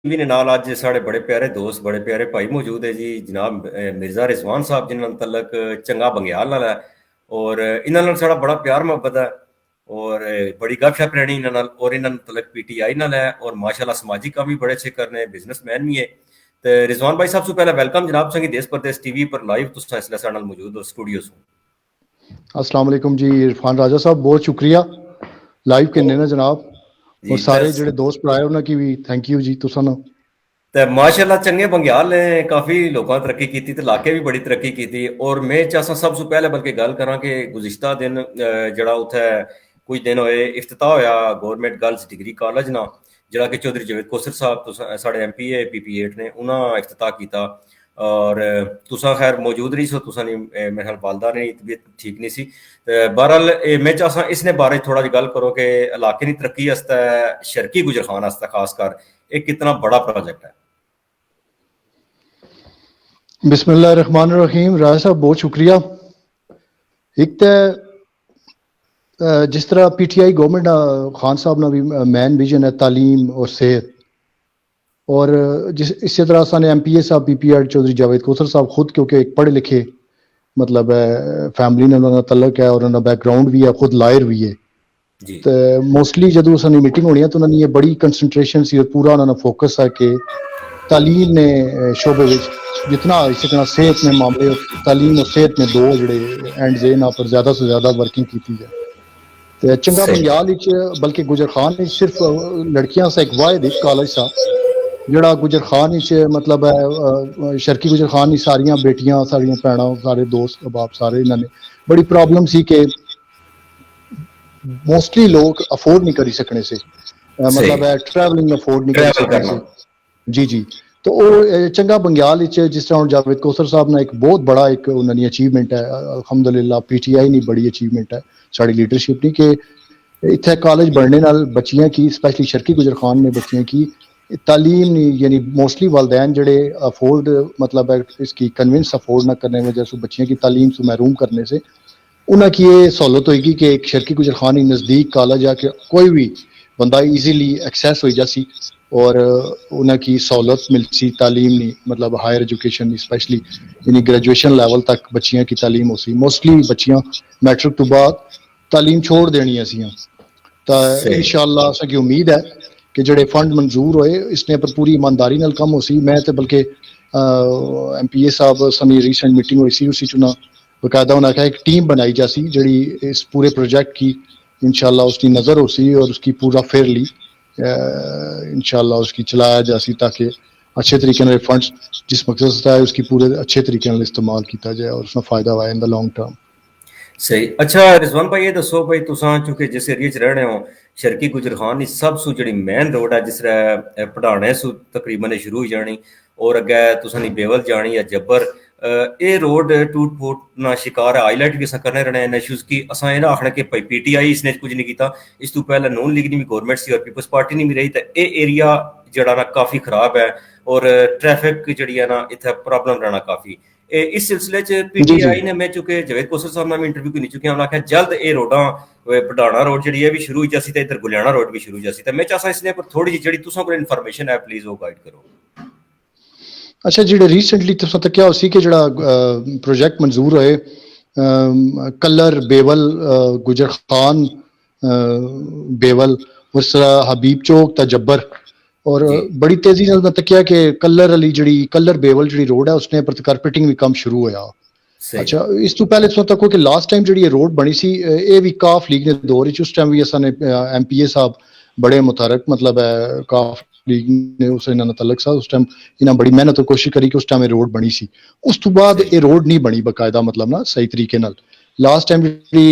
भी ने नाल अज साढ़े बड़े प्यारे दोस्त बड़े प्यारे भाई मौजूद है जी जनाब मिर्जा रिजवान साहब जिन्होंने तलक चंगा बंग्याल नाल है और इन्हां नाल साड़ा बड़ा प्यार मोहब्बत है और बड़ी गपशप रहनी इन्हां नाल और इन्हां तलक पीटीआई नाल है और माशाल्लाह समाजी काम भी बड़े अच्छे करने बिजनेसमैन भी है तो रिजवान भाई साहब से पहले वेलकम जनाब संगी देश परदेश टीवी पर लाइव तुस इसलिए साडे नाल मौजूद हो स्टूडियो से। अस्सलाम वालेकुम जी इरफान राजा साहब बहुत शुक्रिया लाइव करने ना जनाब और सारे ਜਿਹੜੇ ਦੋਸਤ ਭਰਾ ਉਹਨਾਂ ਕੀ ਵੀ ਥੈਂਕ ਯੂ ਜੀ ਤੁਸਾਂ ਨੂੰ ਤੇ ਮਾਸ਼ਾਅੱਲਾ ਚੰਗੇ ਬੰਗਿਆਲ ਨੇ ਕਾਫੀ ਲੋਕਾਂ ਤਰੱਕੀ ਕੀਤੀ ਤੇ ਇਲਾਕੇ ਵੀ ਬੜੀ ਤਰੱਕੀ ਕੀਤੀ ਔਰ ਮੈਂ ਚਾਹਾਂ ਸਭ ਤੋਂ ਪਹਿਲੇ ਬਲਕਿ ਗੱਲ ਕਰਾਂ ਕਿ ਗੁਜ਼ਿਸ਼ਤਾ ਦਿਨ ਜਿਹੜਾ ਉੱਥੇ ਕੁਝ ਦਿਨ ਹੋਏ ਇਫਤਤਾਹ ਹੋਇਆ ਗਵਰਨਮੈਂਟ ਗਰਲਸ ਡਿਗਰੀ ਕਾਲਜ ਨਾਲ ਜਿਹੜਾ ਕਿ ਚੌਧਰੀ ਜਵੇਦ ਕੋਸਰ ਸਾਹਿਬ ਸਾਡੇ ਐਮਪੀ ਹੈ PP8 ਨੇ ਉਹਨਾਂ ਇਫਤਤਾਹ ਕੀਤਾ और तुसा खैर मौजूद रही सो तुसा नहीं मेरे ख्याल वालदा ने तबीयत ठीक नहीं सी बहरहाल मैं चाहता इसने बारे थोड़ा जी गल करो कि इलाके की तरक्की वास्ते शर्की गुजर खान वास्ते खासकर एक कितना बड़ा प्रोजेक्ट है। बिस्मिल्लाहिर्रहमानिर्रहीम राजा साहब बहुत शुक्रिया। एक तो जिस तरह PTI गवर्नमेंट खान साहब ना भी मैन विजन है तालीम और सेहत और जिस इसी तरह साने MPA साहब PP8 चौधरी जावेद कोसर साहब खुद क्योंकि एक पढ़े लिखे मतलब फैमिली ने उन्होंने तलक है और उन्होंने बैकग्राउंड भी है खुद लायर भी है तो मोस्टली जदों सानी मीटिंग होनी है तो उन्होंने ये बड़ी कंसनट्रेशन सी और पूरा उन्होंने फोकस है कि तालीम ने शोबे जितना इसी तरह सेहत में मामले तालीम और सेहत में दो जड़े एंड जेना पर ज़्यादा से ज़्यादा वर्किंग की है तो चंगा बंग्याल बल्कि गुजर खान सिर्फ लड़कियां से एक वाहिद कॉलेज सा ਜਿਹੜਾ ਗੁਜਰ ਖਾਨ ਵਿੱਚ मतलब है शर्की गुजर खान की सारियां बेटियां सारियां भैणां सारे दोस्त बाप सारे इन्होंने बड़ी प्रॉब्लम सी कि मोस्टली लोग अफोर्ड नहीं करी सकने से मतलब है ट्रैवलिंग अफोर्ड नहीं कर सकने से जी जी तो वो चंगा बंग्याल जिस तरह जावेद कोसर साहब ने एक बहुत बड़ा एक उन्होंने अचीवमेंट है अल्हम्दुलिल्लाह PTI नहीं बड़ी अचीवमेंट है साड़ी लीडरशिप नहीं कि इतने कॉलेज बढ़ने नाल बच्चियां की स्पेशली शर्की गुजर खान ने बच्चियां की तालीम यानी मोस्टली वालदैन जड़े अफोर्ड मतलब है इसकी कन्विंस अफोर्ड ना करने वजह से बच्चियों की तालीम से महरूम करने से उन्हें की ये सहूलत होगी कि एक शर्की गुजर खान नज़दीक कॉलेज आके कोई भी बंदा ईजीली एक्सेस हो जासी और उन्हें की सहूलत मिलती तालीम नहीं मतलब हायर एजुकेशन स्पेशली यानी ग्रेजुएशन लेवल तक बच्चियों की तालीम हो सी मोस्टली बच्चियां मैट्रिक तो बाद तालीम छोड़ देनी असियां तो इंशाअल्लाह असें की उम्मीद है कि जोड़े फंड मंजूर होए इसने पर पूरी ईमानदारी नाल कम हो सी मैं तो बल्कि MPA साहब सनी रीसेंट मीटिंग हुई सी उसी चुना बकायदा उन्हें आख्या एक टीम बनाई जासी जड़ी इस पूरे प्रोजेक्ट की इंशाल्लाह उसकी नज़र हो सी और उसकी पूरा फेयरली इंशाल्लाह उसकी चलाया जासी ताकि अच्छे तरीके नाल फंड्स जिस मकसद से है उसकी पूरे अच्छे तरीके नाल इस्तेमाल किया जाए और उसमें फायदा आए इन द लॉन्ग टर्म। सही अच्छा रिजवान भाई ये दसो भाई तुसां चूंकि जिस एरिया च रहने हो शर्की गुजर खान सब सू जी मेन रोड है जिस पढ़ाने सू तकरीबन शुरू हो जानी और अगे तुसां बेवल जानी या जब्बर ये रोड टूट फूट ना शिकार है हाईलाइट भी अस करने रहने इशूज की असा ये आखना कि भाई PTI इसने कुछ नहीं किया इस तू पहले नून लीग भी गवर्नमेंट सी और पीपल्स पार्टी नहीं भी रही तो ये एरिया जड़ा ना काफ़ी खराब है और ट्रैफिक जी है ना इतना प्रॉब्लम रहना काफ़ी इस सिलसिले च PTI ने मैं चुके जवेद कोसर साहब ने इंटरव्यू नहीं चुके उन्होंने आख्या जल्द ये रोडां पढ़ाना रोड जी है भी शुरू हो जासी तो इधर गुलियाना रोड भी शुरू हो जासी तो मैं चाहता इसने पर थोड़ी जी जी तुसां कोल इन्फॉर्मेशन है प्लीज वो गाइड करो। अच्छा जी रिसेंटली तुसां तक्या हो सी कि जड़ा प्रोजेक्ट मंजूर होए कलर बेवल गुजर खान बेवल उस हबीब चौक ता जब्बर और बड़ी तेजी नाल मैं तकिया कि कलर वाली जी कलर बेवल जी रोड है उसने पर कारपेटिंग भी काम शुरू होया। अच्छा इस तो पहले तुम तको कि लास्ट टाइम जी रोड बनी सी ये भी काफ लीग ने दौर उस टाइम भी असाने MPA साहब बड़े मुतारक मतलब है काफ लीग ने उस इन्होंने तलक सा उस टाइम इन्हें बड़ी मेहनत और कोशिश करी कि उस टाइम रोड बनी सी उस तो बाद ये रोड नहीं बनी बकायदा मतलब ना सही तरीके नाल लास्ट टाइम जी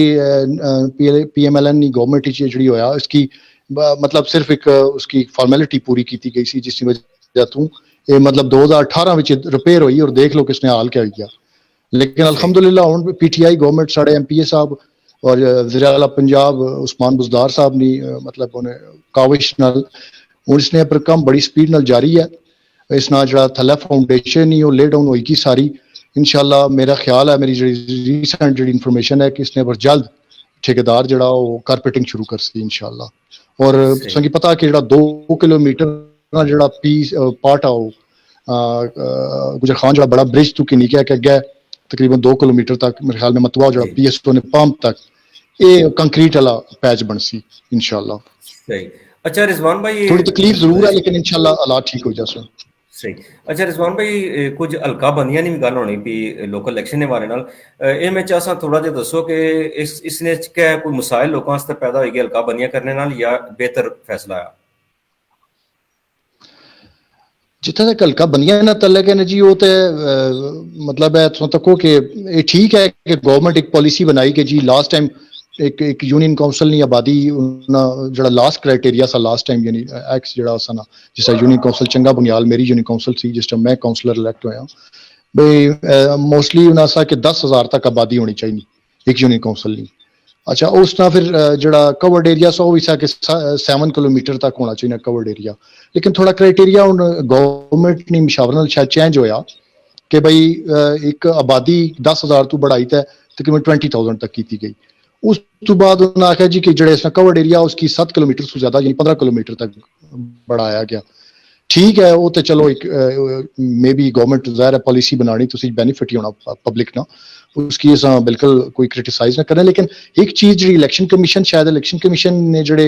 PMLN गवर्नमेंट जी होया इसकी मतलब सिर्फ एक उसकी फॉर्मेलिटी पूरी की गई सी जिसकी वजह तू ये मतलब 2018 में रिपेयर हुई और देख लो किसने हाल क्या किया लेकिन अल्हम्दुलिल्लाह हुण PTI गवर्नमेंट साढ़े MPA साहब और वज़ीर आला पंजाब उस्मान बुज़दार साहब ने मतलब उन्हें काविश नाल उसने पर काम बड़ी स्पीड नाल जारी है इस ना जड़ा थल्ले फाउंडेशन ही वो ले डाउन होगी सारी इंशाल्लाह मेरा ख्याल है मेरी रीसेंट जी इन्फॉर्मेशन है कि इसने पर जल्द ठेकेदार जड़ा वो कारपेटिंग शुरू कर सी इंशाल्लाह और संगी पता कि जड़ा 2 किलोमीटर ਜਿਹੜਾ ਪੀ ਪਾਰਟ ਆ ਉਹ ਗੁਜਰ ਖਾਨ ਜਿਹੜਾ ਬੜਾ ਬ੍ਰਿਜ ਤੋਂ ਕਿੰਨੀ ਕਿ ਅੱਗੇ ਤਕਰੀਬਨ 2 ਕਿਲੋਮੀਟਰ ਤੱਕ ਮੇਰੇ ਖਿਆਲ ਨਾਲ ਮਤਵਾ ਜਿਹੜਾ ਪੀਐਸਓ ਨੇ ਪੰਪ ਤੱਕ ਇਹ ਕੰਕਰੀਟ ਵਾਲਾ ਪੈਚ ਬਣ ਸੀ ਇਨਸ਼ਾਅੱਲਾ। ਸਹੀ। ਅੱਛਾ ਰਿਜ਼ਵਾਨ ਭਾਈ, ਥੋੜੀ ਤਕਲੀਫ ਜ਼ਰੂਰ ਹੈ ਲੇਕਿਨ ਇਨਸ਼ਾਅੱਲਾ ਹਾਲਾਤ ਠੀਕ ਹੋ ਜਾਸਣ। ਸਹੀ। ਅੱਛਾ ਰਿਜ਼ਵਾਨ ਭਾਈ, ਕੁਝ ਹਲਕਾ ਬੰਦੀਆਂ ਦੀ ਵੀ ਗੱਲ ਹੋਣੀ ਵੀ ਲੋਕਲ ਇਲੈਕਸ਼ਨ ਦੇ ਬਾਰੇ ਨਾਲ, ਇਹ ਮੈਂ ਚਾਹਾਂ ਥੋੜਾ ਜਿਹਾ ਦੱਸੋ ਕਿ ਇਸ ਨੇ ਕਿਆ ਕੋਈ ਮਸਾਇਲ ਲੋਕਾਂ ਵਾਸਤੇ ਪੈਦਾ ਹੋਏਗੀ ਹਲਕਾ ਬੰਦੀਆਂ ਕਰਨੇ ਨਾਲ ਜਾਂ ਬਿਹਤਰ ਫੈਸਲਾ ਆ? ਜਿੱਥੇ ਤੱਕ ਹਲਕਾ ਬੰਦੀਆਂ ਨਾਲ ਤਲਕ ਹੈ ਨਾ ਜੀ, ਉਹ ਤੇ ਮਤਲਬ ਹੈ ਤੁਸੀਂ ਤੱਕੋ ਕਿ ਇਹ ਠੀਕ ਹੈ ਕਿ ਗਵਰਨਮੈਂਟ ਇੱਕ ਪਾਲਿਸੀ ਬਣਾਈ ਕਿ ਜੀ ਲਾਸਟ ਟਾਈਮ ਇੱਕ यूनियन काउंसिल नहीं आबादी जो लास्ट क्राइटेरिया सा लास्ट टाइम यानी एक्स जो ना जिस यूनियन काउंसिल चंगा बंगाल मेरी यूनियन काउंसिल सी जिस टाइम मैं काउंसलर इलैक्ट होया भाई मोस्टली उन्हें सा कि 10,000 तक आबादी होनी चाहिए एक यूनियन काउंसिल नहीं। अच्छा उस तरह फिर जो कवर्ड एरिया सा भी सा कि 7 किलोमीटर तक होना चाहिए कवर्ड एरिया, लेकिन थोड़ा क्राइटेरिया हूँ गवर्नमेंट ने मशावरे नाल शायद चेंज होया कि भाई एक आबादी 10,000 तो बढ़ाई तो तकरीबन 20,000 तक की गई। उस तो बाद उन्होंने आख्या जी कि जो कवर्ड एरिया उसकी 7 किलोमीटर से ज्यादा यानी 15 किलोमीटर तक बढ़ाया गया। ठीक है वो तो चलो एक मे बी गवर्नमेंट ज़ाहिर है पॉलिसी बनानी तो बेनिफिट ही होना पब्लिक ना, उसकी अस बिल्कुल कोई क्रिटिसाइज ना करें। लेकिन एक चीज़ जी इलैक्शन कमीशन शायद इलैक्शन कमीशन ने जोड़े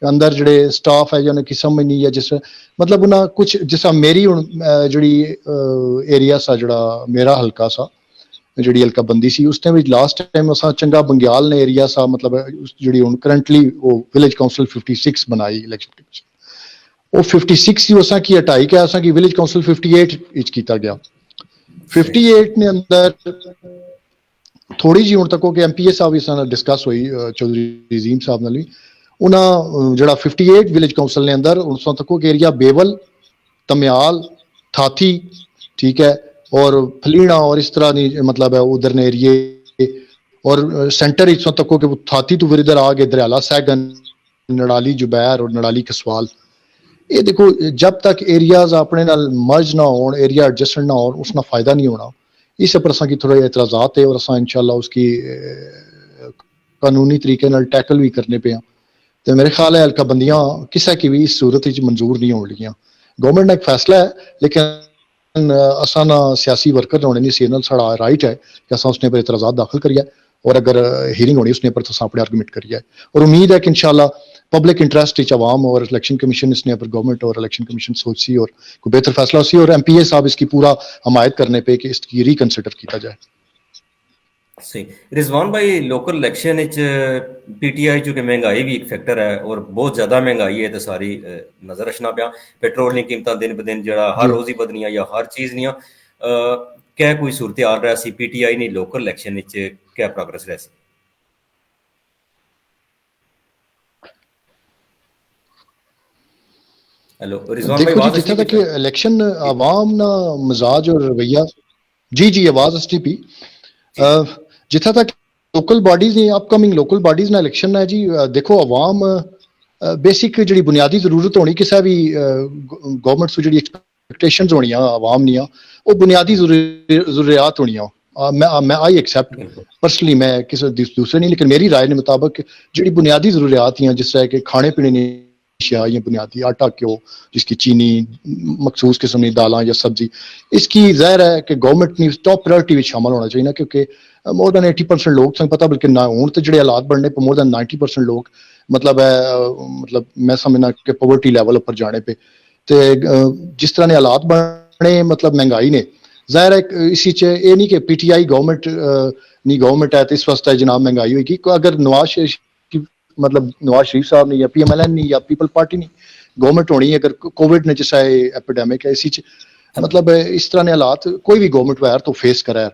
अंदर जोड़े स्टाफ है या कि समझ नहीं है जिस मतलब उन्हें कुछ जिस मेरी हूँ जी एरिया सा जोड़ा मेरा हल्का सा जी हल्का बंदी सी उस टाइम लास्ट टाइम असा चंगा बंग्याल ने एरिया सा मतलब जी हूँ करंटली वो विलेज काउंसिल 56 बनाई इलैक्शन कमीशन वो 56 ही असा की हटाई के असा की विलेज काउंसिल 58 इच किया गया। 58 ने अंदर थोड़ी जी हूँ तक MPA साहब इस डिस्कस हुई चौधरी अजीम साहब नाल भी उन्हें जड़ा 58 विलेज काउंसिल ने अंदर उस तक एरिया बेवल तम्याल थाथी ठीक है और फलीना और इस तरह नहीं मतलब है उधर ने एरिए और सेंटर इस तक कि थाथी तो फिर इधर आ गए दरियाला सैगन नड़ाली जुबैर और नड़ाली कसवाल। ये देखो जब तक एरियाज अपने नाल मर्ज ना हो एरिया एडजस्टमेंट ना हो उसका फायदा नहीं होना। इस पर असा की थोड़े एतराज़ात है और असा इंशाल्लाह उसकी कानूनी तरीके नाल टैकल भी करने पे हैं। तो मेरे ख्याल है हल्का बंदियां किसी की भी इस सूरत मंजूर नहीं हो रही। गवर्नमेंट का एक फैसला है लेकिन असा ना सियासी वर्कर होने नहीं सी साड़ा राइट है कि असा उसने पर एतराज़ात दाखिल करिए और अगर हीयरिंग होनी उसने पर तो अपने आर्गूमेंट करिए और उम्मीद है कि इंशाल्लाह पब्लिक इंटरेस्ट अवाम और इलेक्शन कमीशन इसने पर गवर्नमेंट और इलेक्शन कमीशन सोची और कोई बेहतर फैसला सी और MPA साहब इसकी पूरा हमायत करने पे कि इसकी रिकनसिडर किया जाए। सही। रिजवान भाई लोकल इलेक्शन PTI जो कि महंगाई भी एक फैक्टर है और बहुत ज्यादा महंगाई है तो सारी नजर रखना पाया पेट्रोल की कीमत दिन ब दिन जरा हर रोज ही बदनिया या हर चीज नहीं क्या कोई सूरत हाल रहा सी PTI ने लोकल इलेक्शन क्या प्रोग्रेस रहा सी? हेलो रिजवान भाई देखो जी जितना तक इलेक्शन आवाम ना मिजाज और रवैया जी आवाज STP जितना तक लोकल बॉडीज ने अपकमिंग लोकल बॉडीज ना इलेक्शन है जी देखो अवाम बेसिक जी बुनियादी जरूरत होनी किसी भी गवर्नमेंट से जी एक्सपेक्टेशंस होनी अवाम नी वो बुनियादी जरूरियात होनी मैं आई एक्सेप्ट पर्सनली मैं किसी दूसरे नहीं लेकिन मेरी राय के मुताबिक जी बुनियादी जरूरियात हैं जिस तरह के खाने पीने या बुनियादी आटा क्यों जिसकी चीनी मखसूस किस्म की दालें या सब्जी इसकी ज़ाहिर है कि गवर्नमेंट ने टॉप प्रायोरिटी में शामिल होना चाहिए ना क्योंकि मोर दैन 80% लोग संग पता बल्कि ना हूँ तो जो हालात बनने पर मोर दैन 90% लोग मतलब है मतलब मैं समझना कि पॉवर्टी लेवल पर जाने पे तो जिस तरह ने हालात बने मतलब महंगाई ने ज़ाहिर है इसी ये नहीं कि PTI गवर्नमेंट नहीं गवर्नमेंट है तो इस वास्ते जनाब महंगाई होगी अगर मतलब नवाज शरीफ साहब ने या PMLN नहीं या पीपल पार्टी नहीं गवर्नमेंट होनी है अगर कोविड ने जैसा एपिडेमिक है इसी मतलब इस तरह ने हालात कोई भी गवर्नमेंट वायर तो फेस करा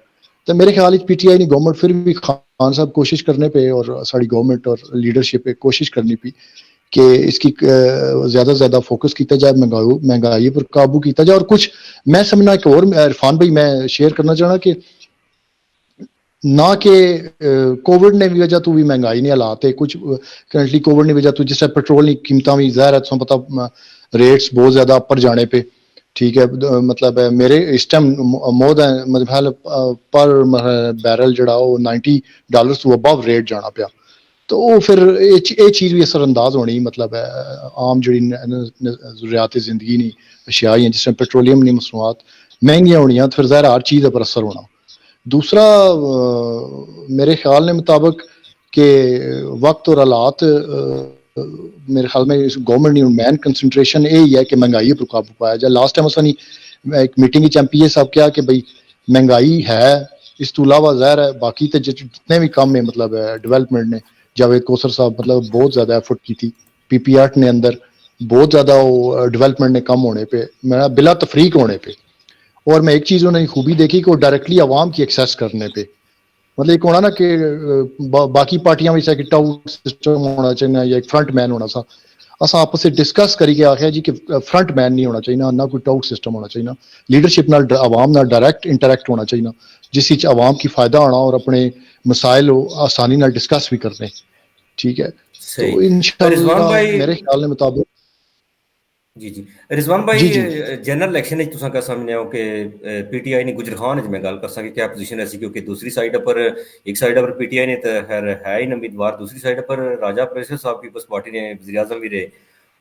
तो मेरे ख्याल PTI ने गवर्नमेंट फिर भी खान साहब कोशिश करने पे और साड़ी गवर्नमेंट और लीडरशिप पे कोशिश करनी पी कि इसकी ज्यादा से ज्यादा फोकस किया जाए महंगाई पर काबू किया जाए और कुछ मैं समझना कि और इरफान भाई मैं शेयर करना चाहना कि ना कि कोविड ने वजह तो भी महंगाई ने हालात है कुछ करंटली कोविड ने वजह तो जिस पेट्रोल की कीमत भी ज़ाहिर है पता रेट्स बहुत ज्यादा ऊपर जाने पे ठीक है मतलब मेरे इस टाइम मोर दैन मतलब पर बैरल जड़ा वो $90 तो अबव रेट जाना पाया तो वो फिर ये चीज़ भी असरअंदाज होनी मतलब है आम जी ज़रूरियात ज़िंदगी नहीं अशिया जिस तरह पेट्रोलियम नहीं मसनूआत महंगियां होनियां तो फिर ज़ाहिर हर चीज़ पर असर होना। दूसरा मेरे ख्याल के मुताबिक कि वक्त और हालात मेरे ख्याल में गवर्नमेंट की मैन कंसनट्रेशन यही है कि महंगाई पर काबू पाया जाए। लास्ट टाइम असा एक मीटिंग MP साहब क्या कि भाई महंगाई है इस तो अलावा ज़ाहिर है बाकी तो जितने भी काम है मतलब डेवलपमेंट ने जावेद कौसर साहब मतलब बहुत ज़्यादा एफर्ट की थी PP8 ने अंदर बहुत ज़्यादा वो डेवलपमेंट ने कम होने पे मेरा बिला तफरीक होने पे और मैं एक चीज़ उन्होंने खूबी देखी कि वो डायरेक्टली आवाम की एक्सेस करने पे मतलब एक होना ना कि बाकी पार्टियां भी एक टाउट सिस्टम होना चाहिए या एक फ्रंट मैन होना सा अस आपस में डिस्कस करिए आखिया जी कि फ्रंट मैन नहीं होना चाहिए ना कोई टाउट सिस्टम होना चाहिए लीडरशिप नाल आवाम नाल डायरेक्ट इंटरैक्ट होना चाहिए जिस विच आवाम की फायदा होना और अपने मसाइल आसानी नाल डिस्कस भी करने। ठीक है सही। तो रिजवान इंशाल्लाह भाई मेरे ख्याल के मुताबिक जी जी रिजवान भाई जी जी जनरल इलेक्शन तुसा क्या समझने हो कि PTI ने गुजर खान मैं गल कर सके क्या पोजीशन ऐसी क्योंकि दूसरी साइड पर एक साइड पर PTI ने तो खैर है ही उम्मीदवार दूसरी साइड पर राजा परेशर साहब पीपल्स पार्टी ने वज़ीर आज़म भी रहे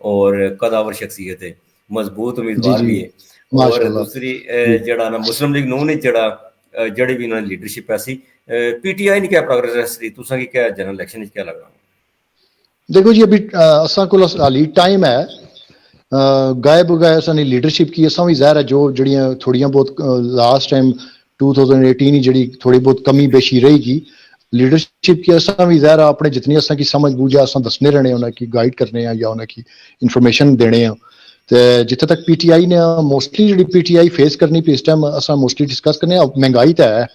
और कदावर शख्सियत है मजबूत जी उम्मीदवार जी भी है और माशाल्लाह दूसरी जी। जड़ा ना मुस्लिम लीग नून जड़ी भी उन्होंने लीडरशिप ऐसी PTI ने क्या प्रोग्रेस रही तुसा की क्या जनरल इलेक्शन क्या लग रहा देखो जी अभी असा को हाली टाइम है गायब गए सानी लीडरशिप की असा भी ज़ाहिर है जो जड़ियाँ थोड़ियाँ बहुत लास्ट टाइम 2018 ही जड़ी थोड़ी बहुत कमी बेशी रहेगी लीडरशिप की असा भी ज़ाहिर अपने जितनी असा की समझ बूझ है असा दसने रहने उन्हें गाइड करने या उन्हें इंफॉर्मेशन देने तो जिथे तक PTI ने मोस्टली जी PTI फेस करनी पे इस टाइम असा मोस्टली डिस्कस करने महंगाई तो है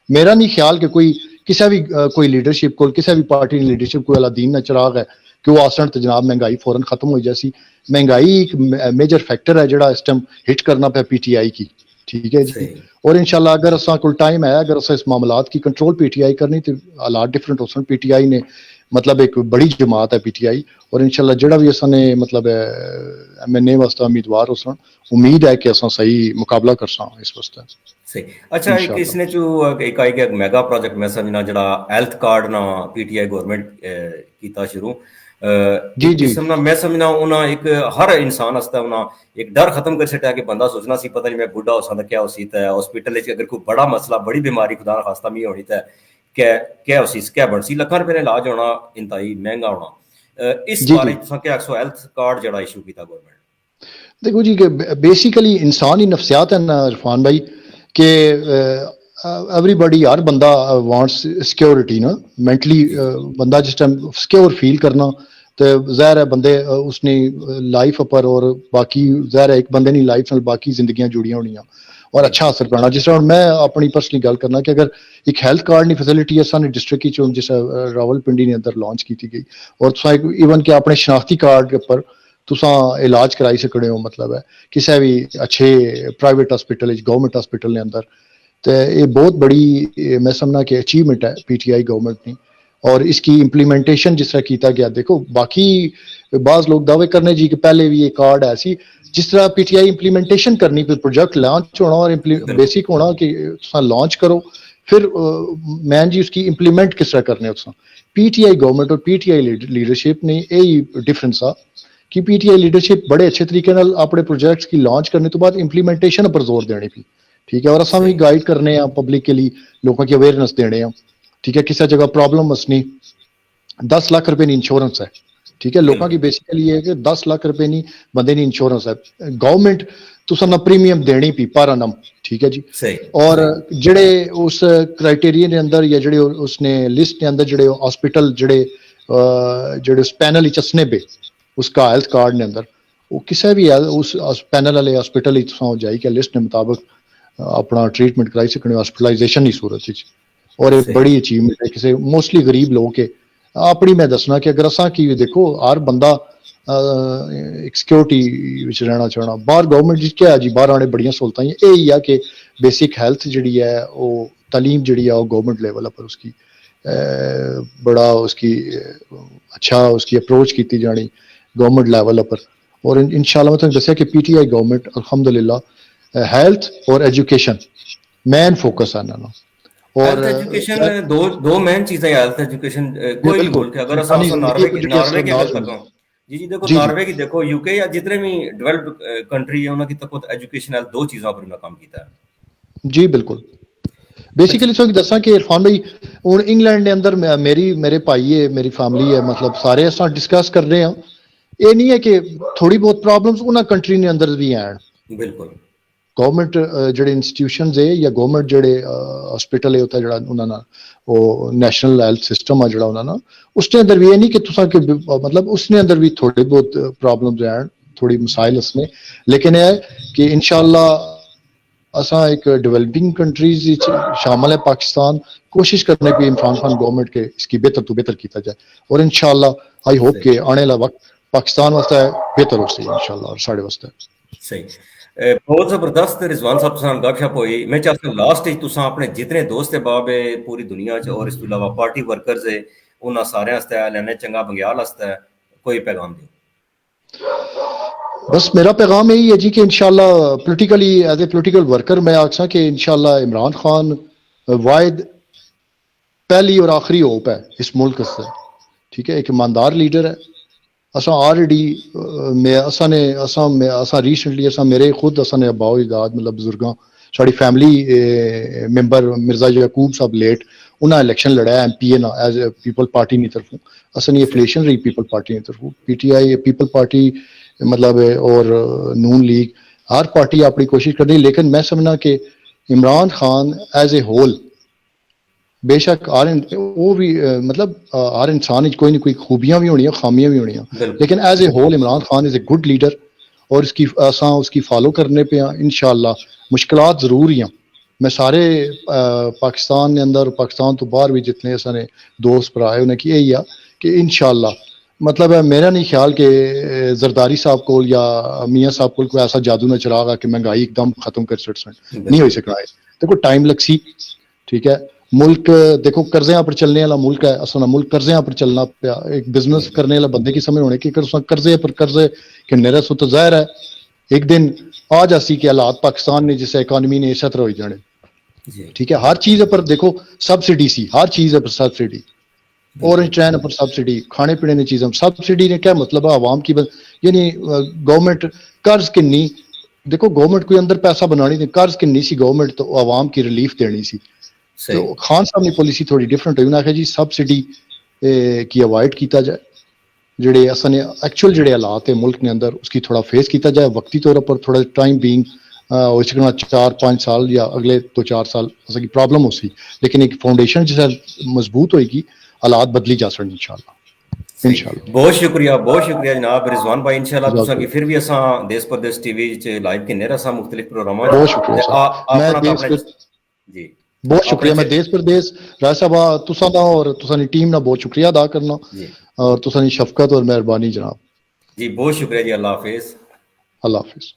मेरा नहीं ख्याल कि कोई किसी भी कोई लीडरशिप को किसी भी पार्टी की लीडरशिप को अलादीन चिराग है कि वो आसन तो जनाब महंगाई फौरन खत्म हो जैसी महंगाई एक मेजर फैक्टर है जो इस टाइम हिट करना पे PTI की। ठीक है जी सही और इंशाल्लाह अगर असा को टाइम है अगर असा इस मामलात की कंट्रोल PTI करनी तो हालात डिफरेंट हो सन PTI ने मतलब एक बड़ी जमात है PTI और इंशाल्लाह जड़ा भी असा ने मतलब MNA वास्ते उम्मीदवार हो सन उम्मीद है कि असा सही मुकाबला कर सा इस वास्ते सही। अच्छा एक इंशाल्लाह। इसने जो एक आई एक मेगा प्रोजेक्ट मैं समझना जड़ा हेल्थ कार्ड ना PTI गवर्नमेंट कीता शुरू जी एक जी किस्म ना मैं समझना उन्हें एक हर इंसान हस्ता उन्हें एक डर खत्म कर सटा कि बंदा सोचना सी पता नहीं मैं बुढ़ा हो सकता क्या उसी है हॉस्पिटल अगर कोई बड़ा मसला बड़ी बीमारी खुदा खास्ता मी होनी तो क्या क्या उसी क्या बन सी लखां रुपए इलाज होना इंतहाई महंगा होना इस जी बारे जी क्या हेल्थ कार्ड जड़ा इशू किया गवर्नमेंट देखो जी कि बेसिकली इंसान ही नफ्सियात है ना इरफान भाई कि एवरीबॉडी हर बंदा वांट्स सिक्योरिटी ना मेंटली जी जी बंदा जिस टाइम सिक्योर फील करना तो ज़ाहिर है बंदे उसने लाइफ पर और बाकी ज़ाहिर है एक बंदे की लाइफ नाल बाकी जिंदगियां जुड़ियां होनियां और अच्छा बिल्कुल असर पैना जिस तरह मैं अपनी पर्सनली गल करना कि अगर एक हेल्थ कार्ड की फैसिलिटी है सानू डिस्ट्रिक्ट की जिस रावलपिंडी ने अंदर लॉन्च की गई और इवन कि अपने शनाख्ती कार्ड पर तुसा इलाज कराई सकते हो मतलब है किसी भी अच्छे प्राइवेट हॉस्पिटल गवर्नमेंट हॉस्पिटल के अंदर तो ये बहुत बड़ी मैं समझना कि अचीवमेंट है PTI गवर्नमेंट की और इसकी इम्प्लीमेंटेशन जिस तरह किया गया देखो बाकी बाज लोग दावे करने जी कि पहले भी ये कार्ड ऐसी जिस तरह PTI इम्प्लीमेंटेशन करनी फिर प्रोजेक्ट लॉन्च होना और बिल्कुल बेसिक होना कि लॉन्च करो फिर मैन जी उसकी इम्प्लीमेंट किस तरह करने PTI गवर्नमेंट और PTI लीडरशिप ने यही डिफरेंस आ कि PTI लीडरशिप बड़े अच्छे तरीके अपने प्रोजेक्ट्स की लॉन्च करने तो बाद इंप्लीमेंटेशन पर जोर देने पी। ठीक है और असा भी सही गाइड करने पब्लिक के लिए लोगों की अवेयरनेस देने ठीक है किसी जगह प्रॉब्लम मसनी 10 लाख रुपए की इंश्योरेंस है। ठीक है लोगों की बिल्कुल बेसिकली है कि 10 लाख रुपए की बंदे की इंश्योरेंस है गवर्नमेंट तुसा ना प्रीमियम देनी पी पर annum। ठीक है जी सही और सही जड़े उस क्राइटेरिया के अंदर या जड़े उसने लिस्ट के अंदर जड़े हॉस्पिटल जड़े उस पैनल चसने पे उसका हेल्थ कार्ड ने अंदर वो किसी भी उस पैनल वाले हॉस्पिटल जाई के लिस्ट के मुताबिक अपना ट्रीटमेंट कराई सकने हॉस्पिटलाइजेशन की सूरत और एक सही बड़ी अचीवमेंट है किसी मोस्टली गरीब लोग के अपनी मैं दसना कि अगर असा की देखो हर बंदा एक सिक्योरिटी रहना चाहना बाहर गवर्नमेंट क्या है जी बाहर आने बड़िया सहूलत यही है कि बेसिक हैल्थ जी है वो तलीम जी है गवर्नमेंट लेवल पर उसकी बड़ा उसकी अच्छा उसकी अप्रोच की जानी गवर्नमेंट लेवल पर और इंशाल्लाह मैं तुम दसिया कि PTI गवर्नमेंट अल्हम्दुलिल्लाह हेल्थ और एजुकेशन मेन फोकस है इन्होंने हेल्थ एजुकेशन दो मेन चीजें हेल्थ एजुकेशन कोई भी मुल्क है, अगर असा नॉर्वे की गल तक जी जी देखो नॉर्वे की देखो यूके या जितने भी डेवलप्ड कंट्री है उन्होंने तक एजुकेशन हेल्थ दो चीजों पर काम किया है जी बिल्कुल बेसिकली सो दसा कि इरफान भाई हूँ इंग्लैंड के अंदर मेरे भाई है मेरी फैमिली है मतलब सारे अस डिस्कस कर रहे हैं ये नहीं है कि थोड़ी बहुत प्रॉब्लम्स उन्होंने कंट्री के अंदर भी हैं बिल्कुल गवर्नमेंट जेडे इंस्टीट्यूशंस है या गवर्नमेंट जेडे हॉस्पिटल है होता है उन्होंने वो नेशनल हेल्थ सिस्टम है जो उन्होंने उसके अंदर भी ये नहीं कि तुसा कि मतलब उसने अंदर भी थोड़े बहुत प्रॉब्लम्स हैं थोड़ी मसाइल उसमें लेकिन यह है कि इंशाल्लाह असा एक डेवलपिंग कंट्रीज शामिल है पाकिस्तान कोशिश करने की इमरान खान गवर्नमेंट के इसकी बेहतर तो बेहतर किया जाए और इंशाल्लाह आई होप के आने वाला वक्त पाकिस्तान वास्ते बेहतर हो सके इंशाल्लाह और साढ़े वास्ते सही बहुत जबरदस्त रिजवान साहब तुसां गपशप हुई मैं चाहता लास्ट च तुसां अपने जितने दोस्त बाब है पूरी दुनिया च और इस तो अलावा पार्टी वर्कर्स है उन्हां सारे आस्ते लैने चंगा बंग्याल आस्ते कोई पैगाम दो बस मेरा पैगाम यही है जी कि इंशाल्लाह politically as a political worker मैं आखसा कि इंशाल्लाह इमरान खान वाहिद पहली और आखिरी होप है इस मुल्क से ठीक है एक ईमानदार लीडर है असा ऑलरेडी असा रिसेंटली असा मेरे खुद असा ने अब्बाओ इजाद मतलब बुजुर्गां साड़ी फैमिली मेंबर मिर्जा यकूब साहब लेट उन्हें इलेक्शन लड़ाया MP ना एज ए पीपल पार्टी की तरफों असन ये एफिलिएशन रही पीपल पार्टी की तरफों PTI पीपल पार्टी मतलब और नून लीग हर पार्टी अपनी कोशिश कर रही लेकिन मैं समझना कि Imran Khan as a whole बेशक वो भी मतलब हर इंसान कोई ना कोई खूबियां भी होनी खामियां भी होनी लेकिन as a whole Imran Khan is a good leader और इसकी उसकी फॉलो करने पे इंशाल्लाह मुश्किलात जरूर ही मैं सारे पाकिस्तान के अंदर पाकिस्तान तो बाहर भी जितने सारे दोस्त भरा है उन्हें की यही है कि इंशाल्लाह मतलब है मेरा नहीं ख्याल कि जरदारी साहब को या मियाँ साहब को कोई ऐसा जादू ना चलागा कि महंगाई एकदम खत्म कर सकते नहीं हो सकना है देखो टाइम लग सी ठीक है मुल्क देखो कर्जे पर चलने वाला मुल्क है असना मुल्क कर्जे पर चलना पाया एक बिजनेस करने वाला बंदे की समझ होने की कर्जे पर कर्जे कि मेरा सो तो जाहिर है एक दिन आ जासी के हालात पाकिस्तान ने जिस इकॉनमी ने इस तरह हो जाने ठीक है हर चीज पर देखो सब्सिडी सी हर चीज पर सब्सिडी ऑरेंज ट्रेन पर सब्सिडी खाने पीने की चीज़ों सब्सिडी ने क्या मतलब है आवाम की यानी गवर्नमेंट कर्ज किन्नी देखो गवर्नमेंट कोई अंदर पैसा बनानी थी कर्ज किन्नी सी गवर्नमेंट तो आवाम की रिलीफ देनी सी तो खान साहब की पॉलिसी थोड़ी डिफरेंट हुई उन्हें आखिया जी सब्सिडी की अवॉइड किया जाए जेडे असन एक्चुअल जेडे हालात है मुल्क के अंदर उसकी थोड़ा फेस किया जाए वक्ती तौर पर थोड़ा टाइम बीइंग हो सकना 4-5 साल या अगले 2-4 साल की प्रॉब्लम हो सी लेकिन एक फाउंडेशन जिस मजबूत होगी हालात बदली जा सकते इंशाल्लाह बहुत शुक्रिया जनाब रिजवान भाई इंशाल्लाह तुसा की फिर भी असा देश परदेश टीवी च लाइव किन्ने रसा मुख्तलिफ प्रोग्रामां बहुत शुक्रिया मैं जी बहुत शुक्रिया मैं देश परदेश राय साहब तुसा दा और तुसा दी टीम ना बहुत शुक्रिया अदा करना और तुसा दी शफकत और मेहरबानी जनाब जी बहुत शुक्रिया जी अल्लाह हाफिज